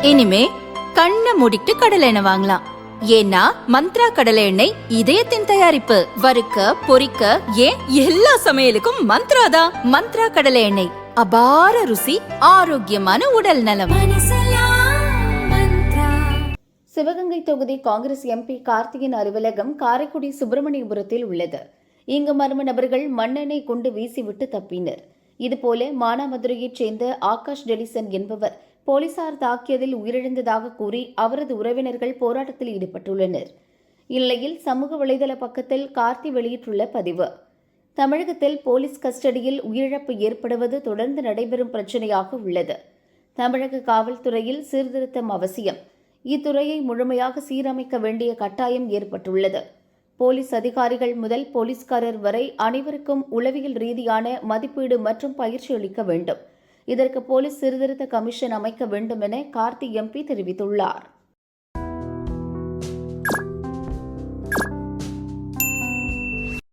இனிமே கண்ணை மூடிட்டு கடலை எண்ணெய் வாங்கலாம். ஏன்னா மந்த்ரா கடலை எண்ணெய் இதயத்தின் தயாரிப்பு. வறுக்க பொரிக்க ஏன் எல்லா சமையலுக்கும் மந்த்ரா தான். மந்த்ரா கடலை எண்ணெய், அபார ருசி, ஆரோக்கியமான உடல் நலம். சிவகங்கை தொகுதி காங்கிரஸ் எம்பி கார்த்தியின் அலுவலகம் காரைக்குடி சுப்பிரமணியபுரத்தில் உள்ளது. இங்கு மர்ம நபர்கள் மண்ணெண்ணெய் கொண்டு வீசிவிட்டு தப்பினர். இதுபோல மானாமதுரையைச் சேர்ந்த ஆகாஷ் டெலிசன் என்பவர் போலீசார் தாக்கியதில் உயிரிழந்ததாக கூறி அவரது உறவினர்கள் போராட்டத்தில் ஈடுபட்டுள்ளனர். இந்நிலையில் சமூக வலைதள பக்கத்தில் கார்த்தி வெளியிட்டுள்ள பதிவு: தமிழகத்தில் போலீஸ் கஸ்டடியில் உயிரிழப்பு ஏற்படுவது தொடர்ந்து நடைபெறும் பிரச்சினையாக உள்ளது. தமிழக காவல்துறையில் சீர்திருத்தம் அவசியம். இத்துறையை முழுமையாக சீரமைக்க வேண்டிய கட்டாயம் ஏற்பட்டுள்ளது. போலீஸ் அதிகாரிகள் முதல் போலீஸ்காரர் வரை அனைவருக்கும் உளவியல் ரீதியான மதிப்பீடு மற்றும் பயிற்சி அளிக்க வேண்டும். இதற்கு போலீஸ் சீர்திருத்த கமிஷன் அமைக்க வேண்டும் என கார்த்தி எம்பி தெரிவித்துள்ளார்.